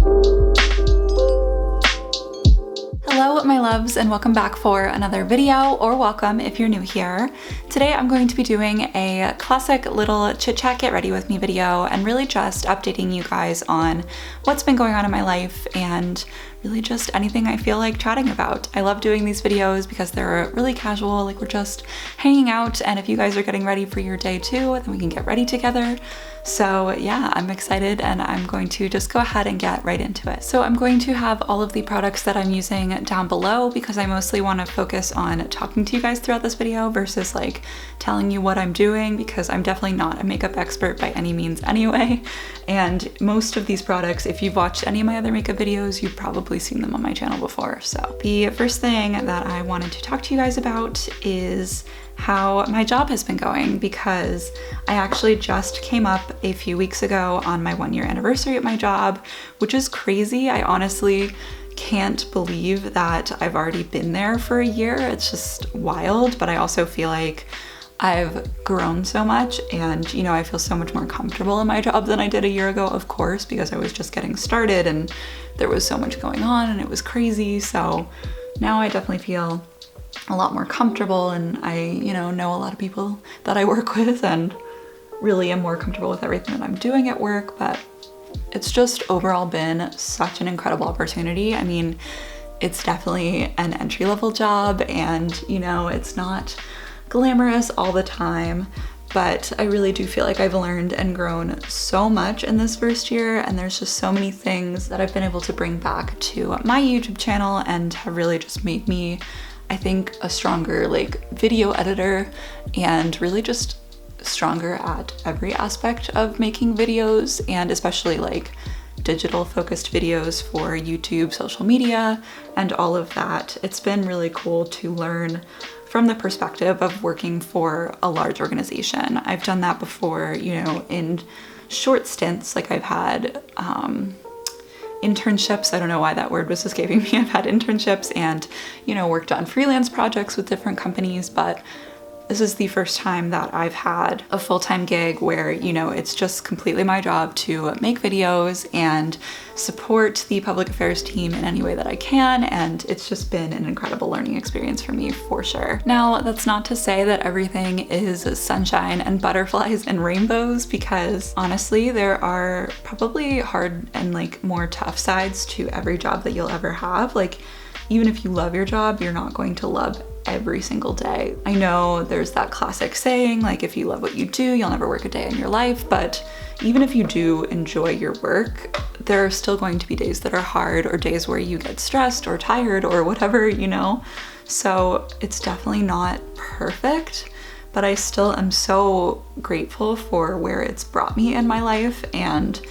Hello my loves, and welcome back for another video, or welcome if you're new here. Today I'm going to be doing a classic little chit chat get ready with me video and really just updating you guys on what's been going on in my life and really just anything I feel like chatting about. I love doing these videos because they're really casual, like we're just hanging out, and if you guys are getting ready for your day too, then we can get ready together. So yeah, I'm excited and I'm going to just go ahead and get right into it. So I'm going to have all of the products that I'm using down below because I mostly want to focus on talking to you guys throughout this video versus like telling you what I'm doing, because I'm definitely not a makeup expert by any means anyway. And most of these products, if you've watched any of my other makeup videos, you've probably seen them on my channel before. So the first thing that I wanted to talk to you guys about is how my job has been going, because I actually just came up a few weeks ago on my 1-year anniversary at my job, which is crazy. I honestly can't believe that I've already been there for a year. It's just wild, but I also feel like I've grown so much, and you know, I feel so much more comfortable in my job than I did a year ago, of course, because I was just getting started and there was so much going on and it was crazy. So now I definitely feel a lot more comfortable, and I, you know a lot of people that I work with and really am more comfortable with everything that I'm doing at work. But it's just overall been such an incredible opportunity. I mean, it's definitely an entry-level job, and it's not glamorous all the time, but I really do feel like I've learned and grown so much in this first year, and there's just so many things that I've been able to bring back to my YouTube channel and have really just made me, I think, a stronger video editor, and really just stronger at every aspect of making videos, and especially digital focused videos for YouTube, social media, and all of that. It's been really cool to learn from the perspective of working for a large organization. I've done that before, in short stints. I've had internships. I don't know why that word was escaping me. I've had internships and, worked on freelance projects with different companies, but this is the first time that I've had a full-time gig where, it's just completely my job to make videos and support the public affairs team in any way that I can, and it's just been an incredible learning experience for me, for sure. Now, that's not to say that everything is sunshine and butterflies and rainbows, because honestly, there are probably hard and more tough sides to every job that you'll ever have. Even if you love your job, you're not going to love every single day. I know there's that classic saying, if you love what you do, you'll never work a day in your life, but even if you do enjoy your work, there are still going to be days that are hard, or days where you get stressed or tired or whatever, So it's definitely not perfect, but I still am so grateful for where it's brought me in my life, and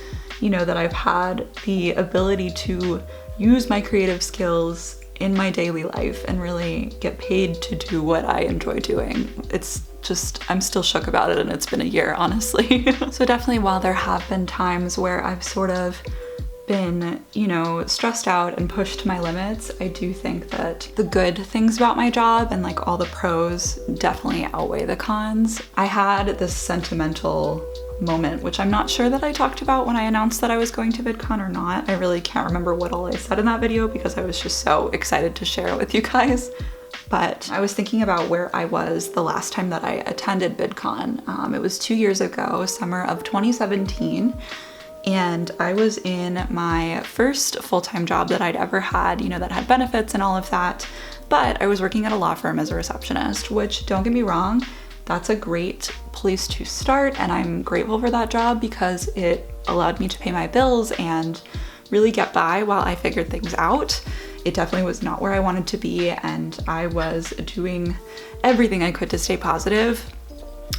that I've had the ability to use my creative skills in my daily life and really get paid to do what I enjoy doing. It's just, I'm still shook about it, and it's been a year, honestly. So definitely, while there have been times where I've sort of been, stressed out and pushed to my limits, I do think that the good things about my job and all the pros definitely outweigh the cons. I had this sentimental moment, which I'm not sure that I talked about when I announced that I was going to VidCon or not. I really can't remember what all I said in that video because I was just so excited to share it with you guys. But I was thinking about where I was the last time that I attended VidCon. It was 2 years ago, summer of 2017. And I was in my first full-time job that I'd ever had, that had benefits and all of that. But I was working at a law firm as a receptionist, which, don't get me wrong, that's a great place to start, and I'm grateful for that job because it allowed me to pay my bills and really get by while I figured things out. It definitely was not where I wanted to be, and I was doing everything I could to stay positive,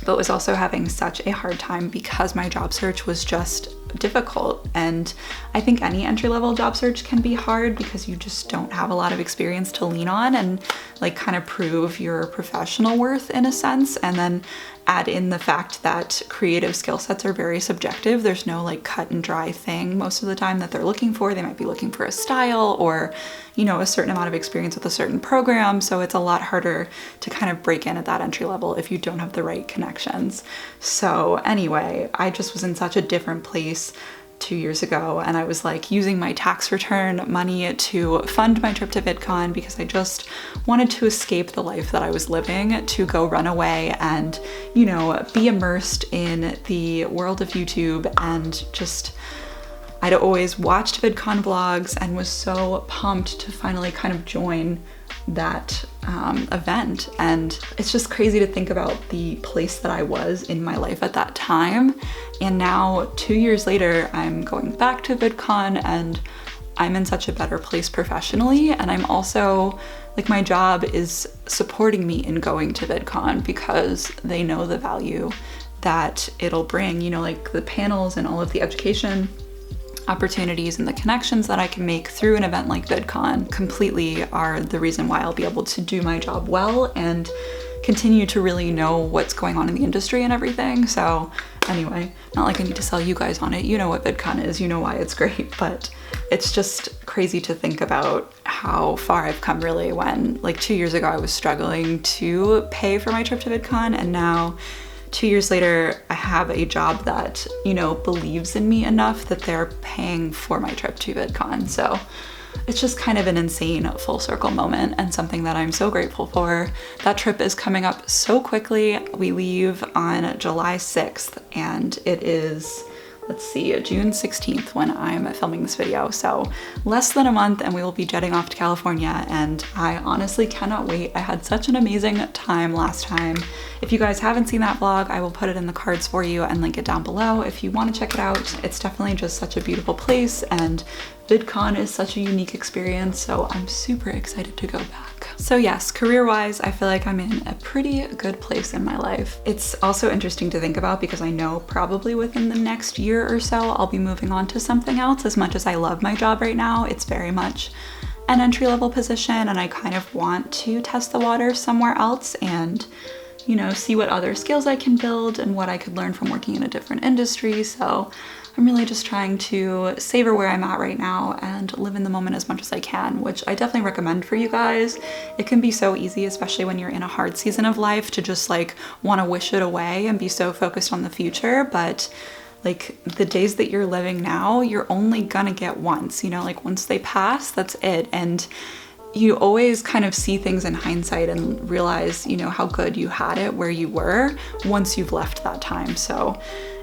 but was also having such a hard time because my job search was just difficult. And I think any entry-level job search can be hard because you just don't have a lot of experience to lean on and kind of prove your professional worth in a sense. And then add in the fact that creative skill sets are very subjective. There's no cut and dry thing most of the time that they're looking for. They might be looking for a style or, a certain amount of experience with a certain program. So it's a lot harder to kind of break in at that entry level if you don't have the right connections. So anyway, I just was in such a different place 2 years ago, and I was like using my tax return money to fund my trip to VidCon because I just wanted to escape the life that I was living, to go run away and, you know, be immersed in the world of YouTube. And just, I'd always watched VidCon vlogs and was so pumped to finally kind of join that event. And it's just crazy to think about the place that I was in my life at that time. And now 2 years later, I'm going back to VidCon and I'm in such a better place professionally. And I'm also like, my job is supporting me in going to VidCon because they know the value that it'll bring, you know, like the panels and all of the education opportunities and the connections that I can make through an event like VidCon completely are the reason why I'll be able to do my job well and continue to really know what's going on in the industry and everything. So anyway, not like I need to sell you guys on it. You know what VidCon is, you know why it's great, but it's just crazy to think about how far I've come really, when like 2 years ago I was struggling to pay for my trip to VidCon, and now 2 years later, I have a job that, you know, believes in me enough that they're paying for my trip to VidCon. So it's just kind of an insane full circle moment and something that I'm so grateful for. That trip is coming up so quickly. We leave on July 6th and it is, let's see, June 16th when I'm filming this video. So less than a month and we will be jetting off to California, and I honestly cannot wait. I had such an amazing time last time. If you guys haven't seen that vlog, I will put it in the cards for you and link it down below if you want to check it out. It's definitely just such a beautiful place, and VidCon is such a unique experience, so I'm super excited to go back. So yes, career-wise, I feel like I'm in a pretty good place in my life. It's also interesting to think about because I know probably within the next year or so, I'll be moving on to something else. As much as I love my job right now, it's very much an entry-level position, and I kind of want to test the water somewhere else and, you know, see what other skills I can build and what I could learn from working in a different industry. So I'm really just trying to savor where I'm at right now and live in the moment as much as I can, which I definitely recommend for you guys. It can be so easy, especially when you're in a hard season of life, to just like want to wish it away and be so focused on the future. But like, the days that you're living now, you're only gonna get once, you know, like once they pass, that's it. And you always kind of see things in hindsight and realize, you know, how good you had it where you were once you've left that time. So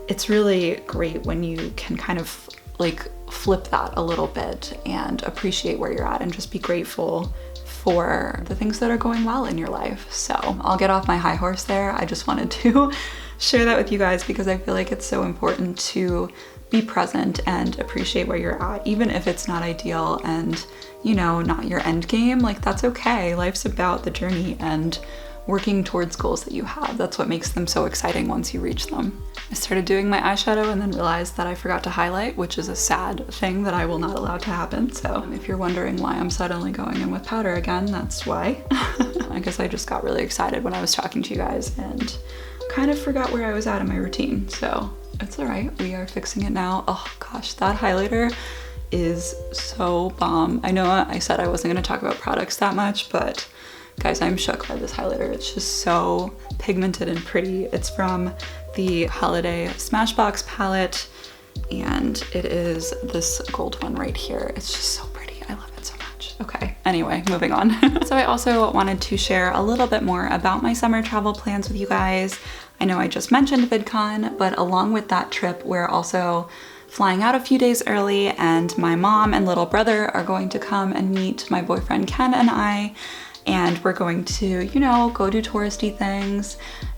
it's really great when you can kind of like flip that a little bit and appreciate where you're at and just be grateful for the things that are going well in your life. So I'll get off my high horse there. I just wanted to share that with you guys because I feel like it's so important to be present and appreciate where you're at, even if it's not ideal and, you know, not your end game. Like, that's okay. Life's about the journey and working towards goals that you have. That's what makes them so exciting once you reach them. I started doing my eyeshadow and then realized that I forgot to highlight, which is a sad thing that I will not allow to happen. So if you're wondering why I'm suddenly going in with powder again, that's why. I guess I just got really excited when I was talking to you guys and kind of forgot where I was at in my routine. So it's all right, we are fixing it now. Oh gosh, that highlighter is so bomb. I know I said I wasn't gonna talk about products that much, but guys, I'm shook by this highlighter. It's just so pigmented and pretty. It's from the Holiday Smashbox palette, and it is this gold one right here. It's just so pretty. I love it so much. Okay, anyway, moving on. So I also wanted to share a little bit more about my summer travel plans with you guys. I know I just mentioned VidCon, but along with that trip, we're also flying out a few days early, and my mom and little brother are going to come and meet my boyfriend Ken and I. And we're going to, you know, go do touristy things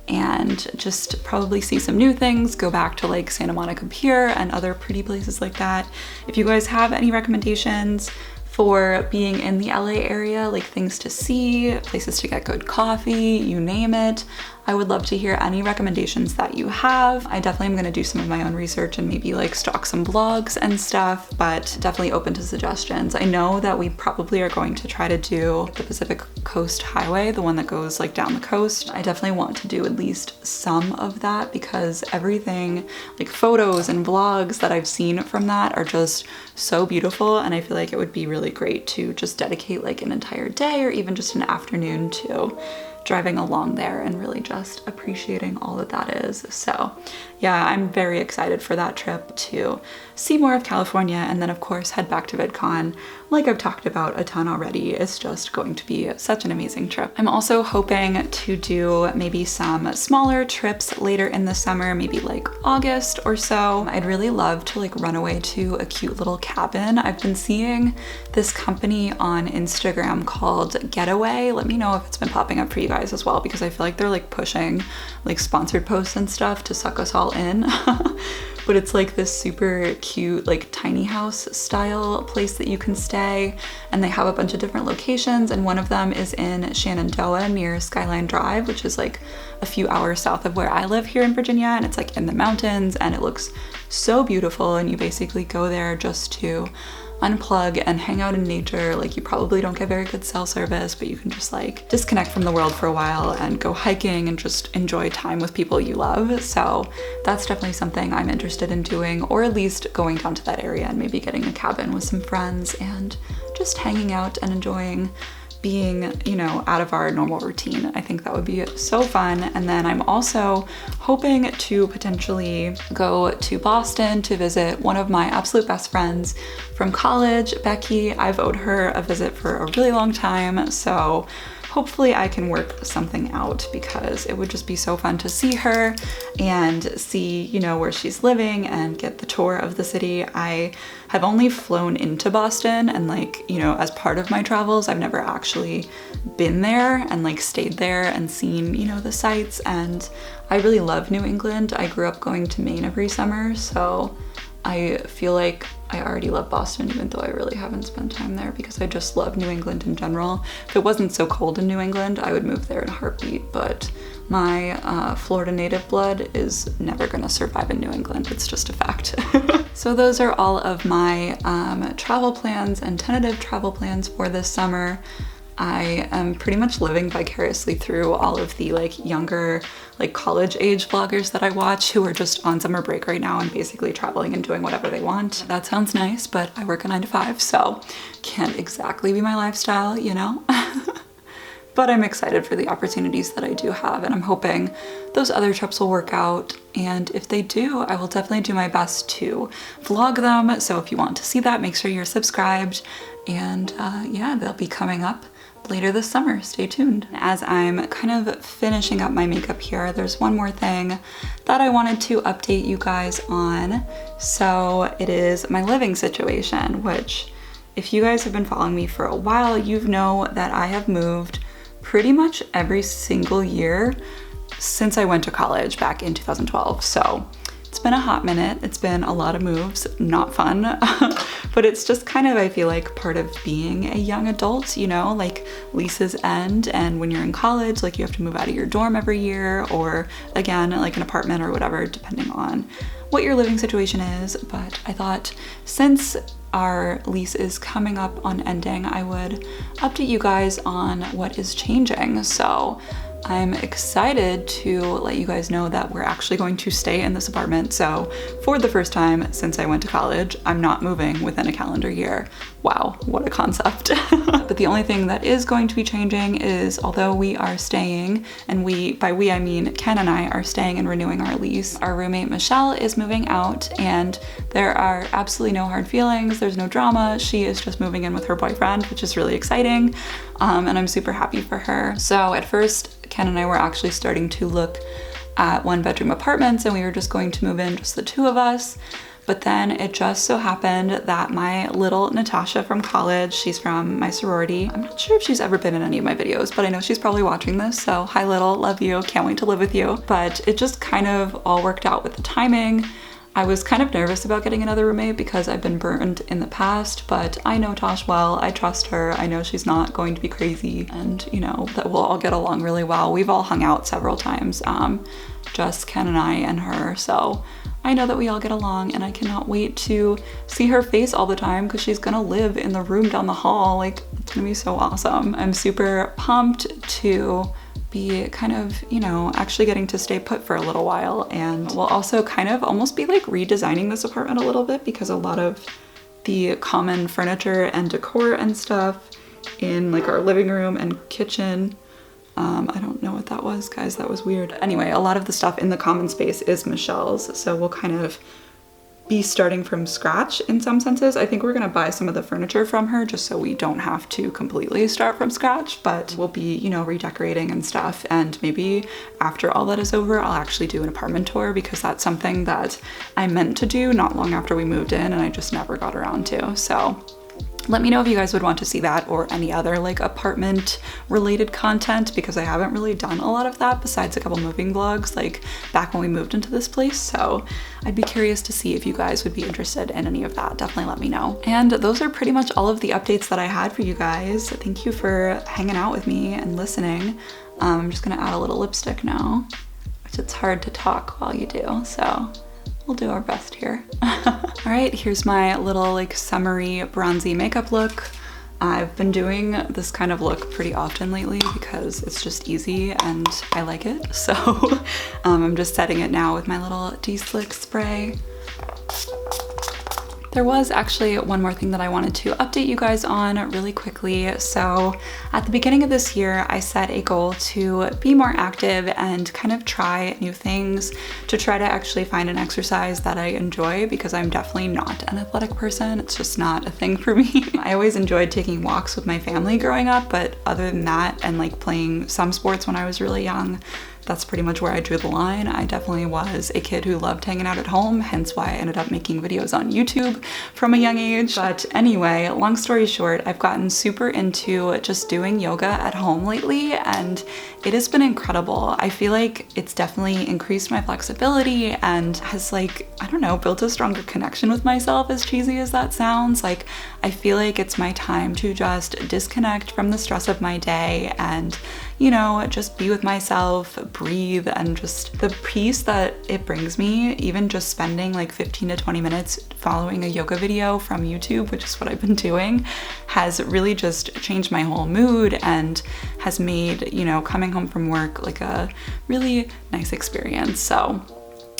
and just probably see some new things, go back to like Santa Monica Pier and other pretty places like that. If you guys have any recommendations for being in the LA area, like things to see, places to get good coffee, you name it, I would love to hear any recommendations that you have. I definitely am gonna do some of my own research and maybe like stalk some blogs and stuff, but definitely open to suggestions. I know that we probably are going to try to do the Pacific Coast Highway, the one that goes like down the coast. I definitely want to do at least some of that because everything, like photos and vlogs that I've seen from that are just so beautiful, and I feel like it would be really great to just dedicate like an entire day or even just an afternoon to driving along there and really just appreciating all that that is. So yeah, I'm very excited for that trip to see more of California, and then of course head back to VidCon. Like I've talked about a ton already, it's just going to be such an amazing trip. I'm also hoping to do maybe some smaller trips later in the summer, maybe like August or so. I'd really love to like run away to a cute little cabin. I've been seeing this company on Instagram called Getaway. Let me know if it's been popping up for you guys as well, because I feel like they're like pushing like sponsored posts and stuff to suck us all in. But it's like this super cute like tiny house style place that you can stay, and they have a bunch of different locations, and one of them is in Shenandoah near Skyline Drive, which is like a few hours south of where I live here in Virginia, and it's like in the mountains and it looks so beautiful, and you basically go there just to unplug and hang out in nature. Like you probably don't get very good cell service, but you can just like disconnect from the world for a while and go hiking and just enjoy time with people you love. So that's definitely something I'm interested in doing, or at least going down to that area and maybe getting a cabin with some friends and just hanging out and enjoying being, you know, out of our normal routine. I think that would be so fun. And then I'm also hoping to potentially go to Boston to visit one of my absolute best friends from college, Becky. I've owed her a visit for a really long time, so hopefully I can work something out, because it would just be so fun to see her and see, you know, where she's living and get the tour of the city. I have only flown into Boston, and like, you know, as part of my travels, I've never actually been there and like stayed there and seen, you know, the sights. And I really love New England. I grew up going to Maine every summer, so I feel like I already love Boston, even though I really haven't spent time there, because I just love New England in general. If it wasn't so cold in New England, I would move there in a heartbeat, but my Florida native blood is never gonna survive in New England. It's just a fact. So those are all of my travel plans and tentative travel plans for this summer. I am pretty much living vicariously through all of the like younger, like college age vloggers that I watch, who are just on summer break right now and basically traveling and doing whatever they want. That sounds nice, but I work a 9 to 5, so can't exactly be my lifestyle, you know? But I'm excited for the opportunities that I do have, and I'm hoping those other trips will work out. And if they do, I will definitely do my best to vlog them. So if you want to see that, make sure you're subscribed. And yeah, they'll be coming up later this summer. Stay tuned. As I'm kind of finishing up my makeup here, there's one more thing that I wanted to update you guys on. So it is my living situation, which if you guys have been following me for a while, you know that I have moved pretty much every single year since I went to college back in 2012. So it's been a hot minute. It's been a lot of moves, not fun, but it's just kind of, I feel like, part of being a young adult, you know, like leases end, and when you're in college, like you have to move out of your dorm every year, or again, like an apartment or whatever, depending on what your living situation is. But I thought since our lease is coming up on ending, I would update you guys on what is changing. So I'm excited to let you guys know that we're actually going to stay in this apartment. So for the first time since I went to college, I'm not moving within a calendar year. Wow, what a concept. But the only thing that is going to be changing is, although we are staying, and by we I mean Ken and I are staying and renewing our lease, our roommate Michelle is moving out, and there are absolutely no hard feelings. There's no drama. She is just moving in with her boyfriend, which is really exciting. And I'm super happy for her. So at first, Ken and I were actually starting to look at 1-bedroom apartments, and we were just going to move in, just the two of us. But then it just so happened that my little Natasha from college, she's from my sorority. I'm not sure if she's ever been in any of my videos, but I know she's probably watching this. So hi little, love you, can't wait to live with you. But it just kind of all worked out with the timing. I was kind of nervous about getting another roommate because I've been burned in the past, but I know Tosh well, I trust her, I know she's not going to be crazy, and you know, that we'll all get along really well. We've all hung out several times, just Ken and I and her, so I know that we all get along, and I cannot wait to see her face all the time because she's gonna live in the room down the hall. Like, it's gonna be so awesome. I'm super pumped to be kind of, you know, actually getting to stay put for a little while, and we'll also kind of almost be like redesigning this apartment a little bit, because a lot of the common furniture and decor and stuff in like our living room and kitchen, I don't know what that was, guys, that was weird. Anyway, a lot of the stuff in the common space is Michelle's, so we'll kind of be starting from scratch in some senses. I think we're gonna buy some of the furniture from her just so we don't have to completely start from scratch, but we'll be, you know, redecorating and stuff. And maybe after all that is over, I'll actually do an apartment tour, because that's something that I meant to do not long after we moved in and I just never got around to. So let me know if you guys would want to see that or any other like apartment related content, because I haven't really done a lot of that besides a couple moving vlogs like back when we moved into this place. So I'd be curious to see if you guys would be interested in any of that. Definitely let me know. And those are pretty much all of the updates that I had for you guys. Thank you for hanging out with me and listening. I'm just gonna add a little lipstick now, which it's hard to talk while you do, so we'll do our best here. All right, here's my little like summery bronzy makeup look. I've been doing this kind of look pretty often lately because it's just easy and I like it. So I'm just setting it now with my little de-slick spray. There was actually one more thing that I wanted to update you guys on really quickly. So at the beginning of this year, I set a goal to be more active and kind of try new things, to try to actually find an exercise that I enjoy, because I'm definitely not an athletic person. It's just not a thing for me. I always enjoyed taking walks with my family growing up, but other than that, and like playing some sports when I was really young, that's pretty much where I drew the line. I definitely was a kid who loved hanging out at home, hence why I ended up making videos on YouTube from a young age. But anyway, long story short, I've gotten super into just doing yoga at home lately, and it has been incredible. I feel like it's definitely increased my flexibility and has, like, I don't know, built a stronger connection with myself, as cheesy as that sounds. Like, I feel like it's my time to just disconnect from the stress of my day and, you know, just be with myself, breathe, and just the peace that it brings me, even just spending like 15 to 20 minutes following a yoga video from YouTube, which is what I've been doing, has really just changed my whole mood and has made, you know, coming home from work like a really nice experience. So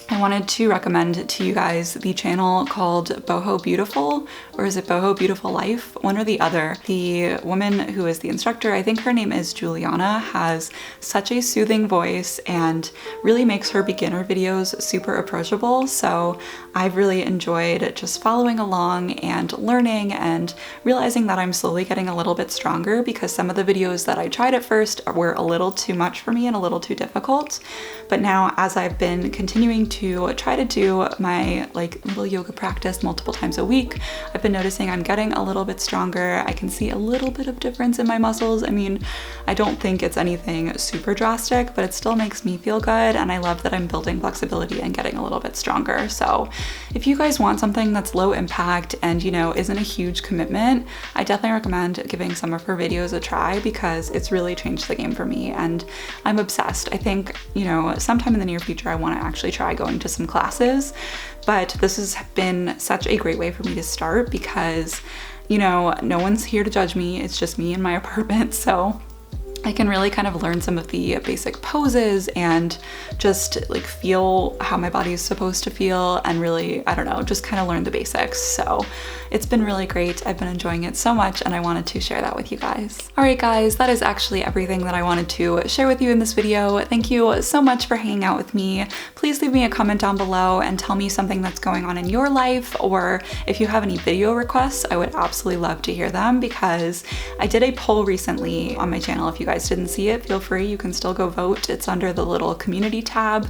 I wanted to recommend to you guys the channel called Boho Beautiful, or is it Boho Beautiful Life? One or the other. The woman who is the instructor, I think her name is Juliana, has such a soothing voice and really makes her beginner videos super approachable. So I've really enjoyed just following along and learning and realizing that I'm slowly getting a little bit stronger, because some of the videos that I tried at first were a little too much for me and a little too difficult. But now, as I've been continuing to try to do my like little yoga practice multiple times a week, I've been noticing I'm getting a little bit stronger. I can see a little bit of difference in my muscles. I mean, I don't think it's anything super drastic, but it still makes me feel good, and I love that I'm building flexibility and getting a little bit stronger. So if you guys want something that's low impact and, you know, isn't a huge commitment, I definitely recommend giving some of her videos a try, because it's really changed the game for me and I'm obsessed. I think, you know, sometime in the near future I want to actually try going to some classes, but this has been such a great way for me to start, because, you know, no one's here to judge me. It's just me in my apartment, so I can really kind of learn some of the basic poses and just like feel how my body is supposed to feel, and really, I don't know, just kind of learn the basics. So it's been really great. I've been enjoying it so much, and I wanted to share that with you guys. All right, guys, that is actually everything that I wanted to share with you in this video. Thank you so much for hanging out with me. Please leave me a comment down below and tell me something that's going on in your life, or if you have any video requests, I would absolutely love to hear them, because I did a poll recently on my channel. If you guys didn't see it, feel free, you can still go vote. It's under the little community tab.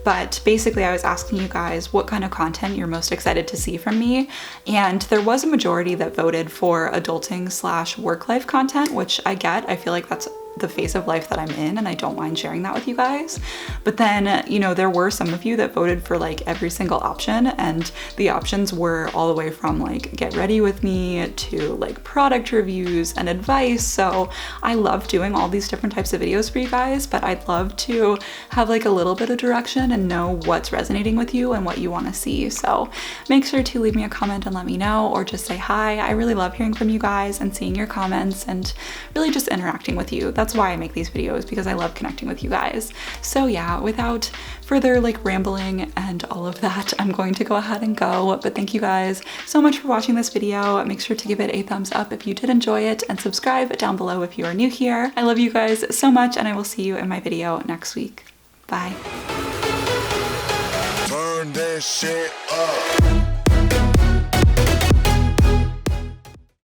But basically I was asking you guys what kind of content you're most excited to see from me, and there was a majority that voted for adulting / work life content, which I get. I feel like that's the phase of life that I'm in, and I don't mind sharing that with you guys. But then, you know, there were some of you that voted for like every single option, and the options were all the way from like get ready with me to like product reviews and advice. So I love doing all these different types of videos for you guys, but I'd love to have like a little bit of direction and know what's resonating with you and what you want to see. So make sure to leave me a comment and let me know, or just say hi. I really love hearing from you guys and seeing your comments and really just interacting with you. That's why I make these videos, because I love connecting with you guys. So yeah, without further like rambling and all of that, I'm going to go ahead and go. But thank you guys so much for watching this video. Make sure to give it a thumbs up if you did enjoy it, and subscribe down below if you are new here. I love you guys so much, and I will see you in my video next week. Bye. Turn this shit up.